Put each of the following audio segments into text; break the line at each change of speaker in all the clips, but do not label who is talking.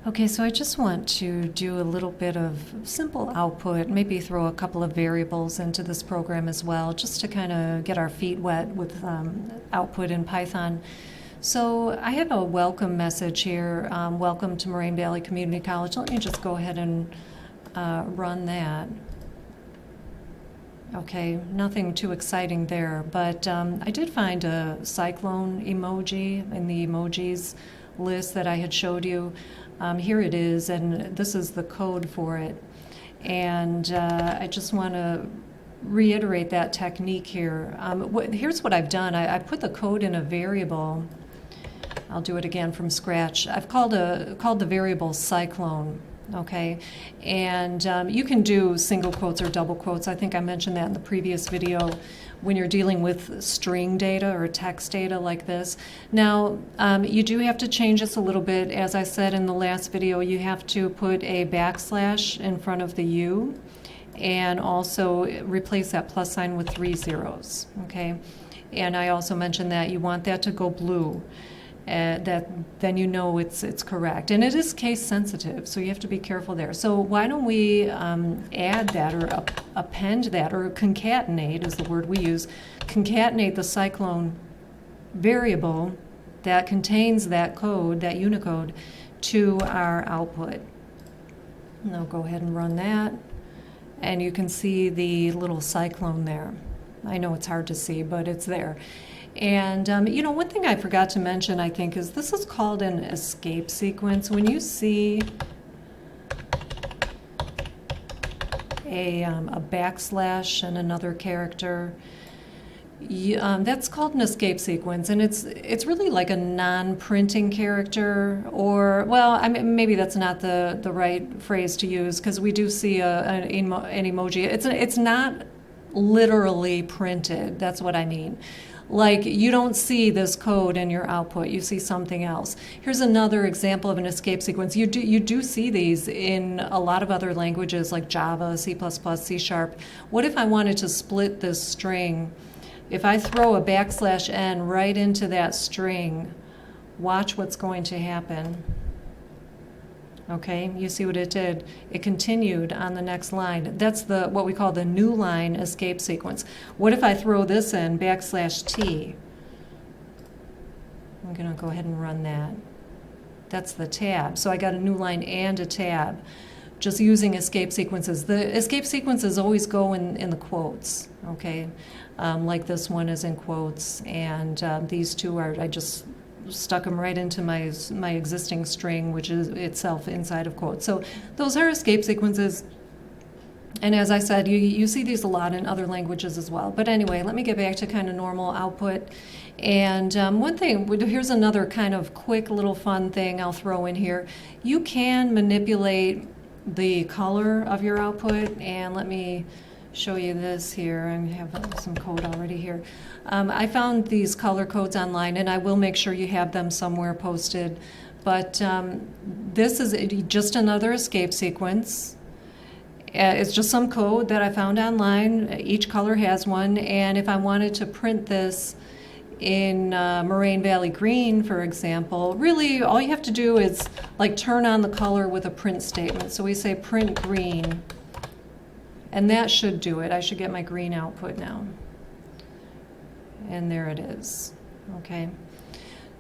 Okay, so I just want to do a little bit of simple output, maybe throw a couple of variables into this program as well, just to kind of get our feet wet with output in Python. So I have a welcome message here. Welcome to Moraine Valley Community College. Let me just go ahead and run that. Okay, nothing too exciting there, but I did find a cyclone emoji in the emojis list that I had showed you. Here it is, and this is the code for it. And I just want to reiterate that technique here. Here's what I've done. I put the code in a variable. I'll do it again from scratch. I've called the variable cyclone. Okay, and you can do single quotes or double quotes. I think I mentioned that in the previous video when you're dealing with string data or text data like this. Now, you do have to change this a little bit. As I said in the last video, you have to put a backslash in front of the U and also replace that plus sign with 3 zeros. Okay, and I also mentioned that you want that to go blue. Then you know it's correct. And it is case sensitive, so you have to be careful there. So why don't we add that or append that, or concatenate is the word we use, concatenate the cyclone variable that contains that code, that Unicode, to our output. And I'll go ahead and run that. And you can see the little cyclone there. I know it's hard to see, but it's there. And, you know, one thing I forgot to mention, I think, is this is called an escape sequence. When you see a backslash and another character, that's called an escape sequence. And it's really like a non-printing character, or, well, I mean, maybe that's not the right phrase to use, because we do see an emoji. It's not literally printed. That's what I mean. Like, you don't see this code in your output, you see something else. Here's another example of an escape sequence. You do see these in a lot of other languages like Java, C++, C#. What if I wanted to split this string? If I throw a \n right into that string, watch what's going to happen. Okay, you see what it did? It continued on the next line. That's what we call the new line escape sequence. What if I throw this in, \t? I'm going to go ahead and run that. That's the tab. So I got a new line and a tab, just using escape sequences. The escape sequences always go in the quotes, okay? Like this one is in quotes, and these two are, I just stuck them right into my existing string, which is itself inside of quotes. So those are escape sequences. And as I said, you see these a lot in other languages as well. But anyway, let me get back to kind of normal output. And one thing, here's another kind of quick little fun thing I'll throw in here. You can manipulate the color of your output, and let me show you this here. I have some code already here. I found these color codes online, and I will make sure you have them somewhere posted. But this is just another escape sequence. It's just some code that I found online. Each color has one, and if I wanted to print this in Moraine Valley Green, for example, really all you have to do is like turn on the color with a print statement. So we say print green. And that should do it. I should get my green output now. And there it is. Okay.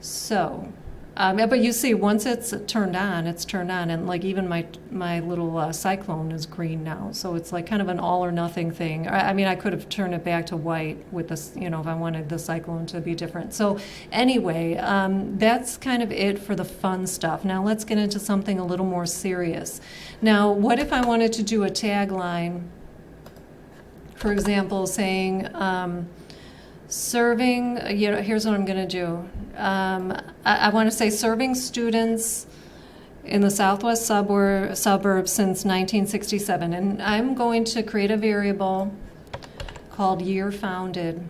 So, but you see, once it's turned on, and like even my little cyclone is green now. So it's like kind of an all or nothing thing. I mean, I could have turned it back to white with this, you know, if I wanted the cyclone to be different. So anyway, that's kind of it for the fun stuff. Now let's get into something a little more serious. Now, what if I wanted to do a tagline? For example, saying, serving, you know, here's what I'm going to do. I want to say serving students in the southwest suburbs since 1967. And I'm going to create a variable called year founded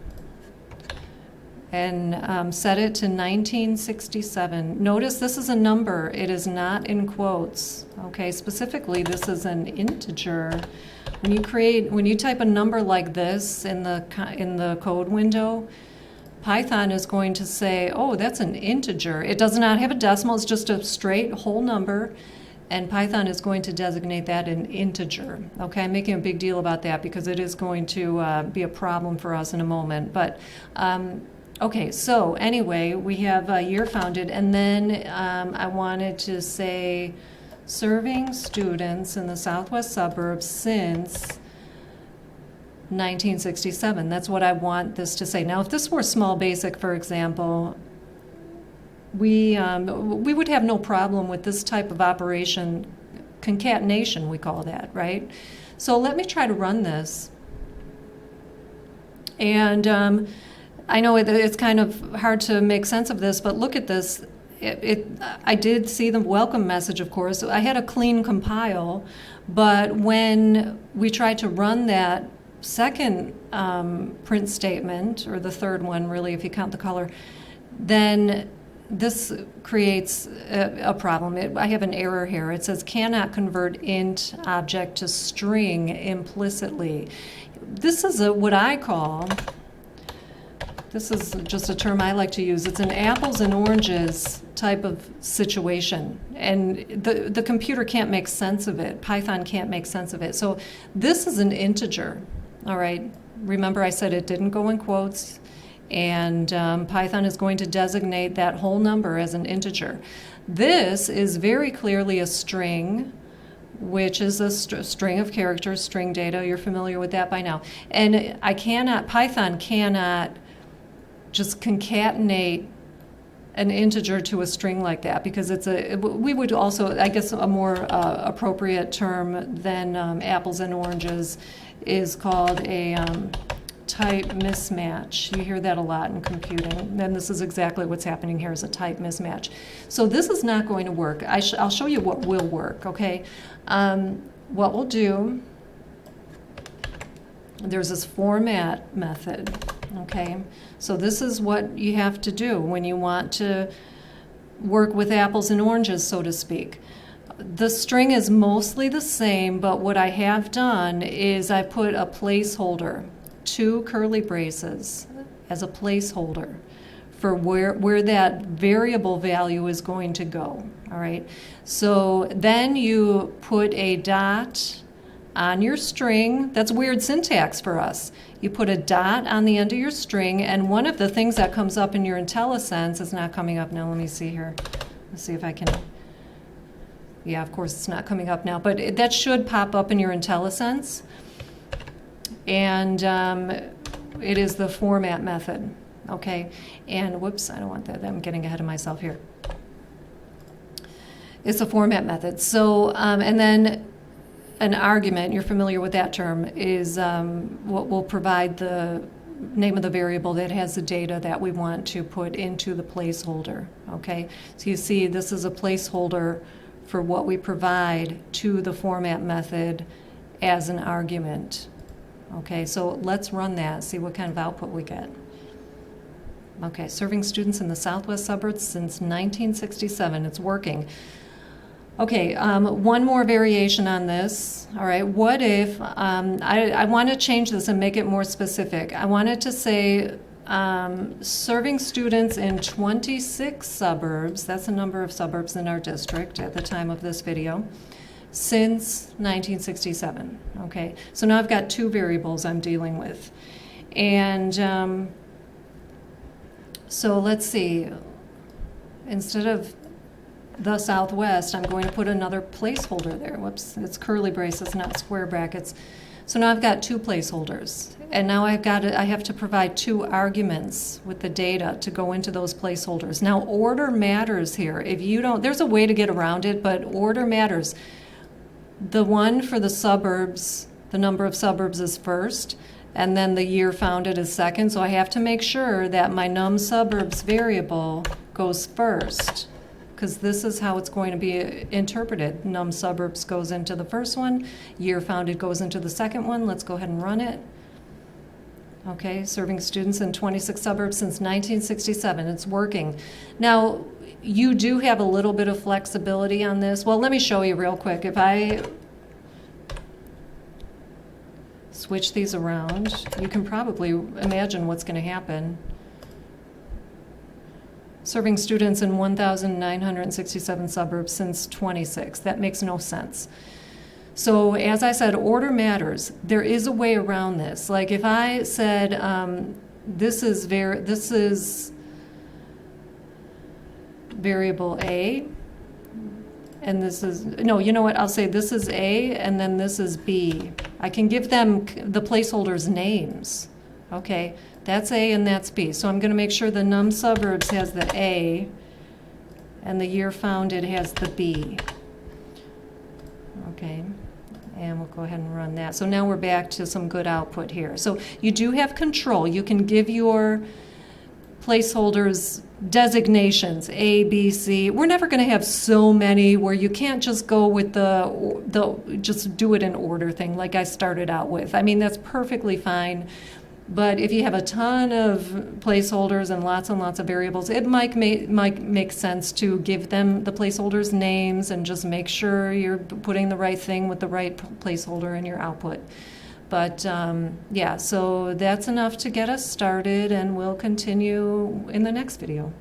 and set it to 1967. Notice this is a number. It is not in quotes. Okay, specifically, this is an integer. When you type a number like this in the code window, Python is going to say, oh, that's an integer. It does not have a decimal, it's just a straight whole number, and Python is going to designate that an integer. Okay, I'm making a big deal about that because it is going to be a problem for us in a moment. But okay, so anyway, we have year founded, and then I wanted to say serving students in the southwest suburbs since 1967. That's what I want this to say. Now, if this were small basic, for example, we would have no problem with this type of operation, concatenation we call that, right? So let me try to run this. And I know it's kind of hard to make sense of this, but look at this. I did see the welcome message, of course. I had a clean compile, but when we tried to run that second print statement, or the third one really if you count the color, then this creates a problem. I have an error here. It says cannot convert int object to string implicitly. This is what I call, this is just a term I like to use, it's an apples and oranges type of situation. And the computer can't make sense of it. Python can't make sense of it. So this is an integer, all right? Remember I said it didn't go in quotes, and Python is going to designate that whole number as an integer. This is very clearly a string, which is a string of characters, string data. You're familiar with that by now. And Python cannot just concatenate an integer to a string like that, because we would also, I guess a more appropriate term than apples and oranges is called a type mismatch. You hear that a lot in computing. And this is exactly what's happening here, is a type mismatch. So this is not going to work. I'll show you what will work, okay? What we'll do, there's this format method, okay? So this is what you have to do when you want to work with apples and oranges, so to speak. The string is mostly the same, but what I have done is I put a placeholder, 2 curly braces as a placeholder for where that variable value is going to go, all right? So then you put a dot on your string. That's weird syntax for us. You put a dot on the end of your string, and one of the things that comes up in your IntelliSense is not coming up now. Let me see here. Let's see if I can. Yeah, of course it's not coming up now, but that should pop up in your IntelliSense. And it is the format method, okay? And whoops, I don't want that. I'm getting ahead of myself here. It's a format method. So, and then an argument, you're familiar with that term, is what will provide the name of the variable that has the data that we want to put into the placeholder, okay? So you see this is a placeholder for what we provide to the format method as an argument. Okay, so let's run that, see what kind of output we get. Okay, serving students in the southwest suburbs since 1967. It's working. Okay, one more variation on this. All right, what if, I want to change this and make it more specific. I wanted to say serving students in 26 suburbs, that's the number of suburbs in our district at the time of this video, since 1967, okay? So now I've got 2 variables I'm dealing with. And so let's see, instead of the southwest, I'm going to put another placeholder there. Whoops, it's curly braces, not square brackets. So now I've got 2 placeholders. And now I have to provide 2 arguments with the data to go into those placeholders. Now order matters here. If you don't, there's a way to get around it, but order matters. The one for the suburbs, the number of suburbs is first, and then the year founded is second. So I have to make sure that my num suburbs variable goes first, because this is how it's going to be interpreted. Num suburbs goes into the first one, year founded goes into the second one. Let's go ahead and run it. Okay, serving students in 26 suburbs since 1967. It's working. Now, you do have a little bit of flexibility on this. Well, let me show you real quick. If I switch these around, you can probably imagine what's going to happen. serving students in 1,967 suburbs since 26. That makes no sense. So as I said, order matters. There is a way around this. Like if I said, this is variable A, and this is, no, you know what, I'll say this is A, and then this is B. I can give them the placeholders names. Okay, that's A and that's B. So I'm going to make sure the num suburbs has the A, and the year founded has the B. Okay, and we'll go ahead and run that. So now we're back to some good output here. So you do have control. You can give your placeholders designations, A, B, C. We're never going to have so many where you can't just go with the just do it in order thing like I started out with. I mean, that's perfectly fine. But if you have a ton of placeholders and lots of variables, it might make sense to give them the placeholders names and just make sure you're putting the right thing with the right placeholder in your output. But yeah, so that's enough to get us started, and we'll continue in the next video.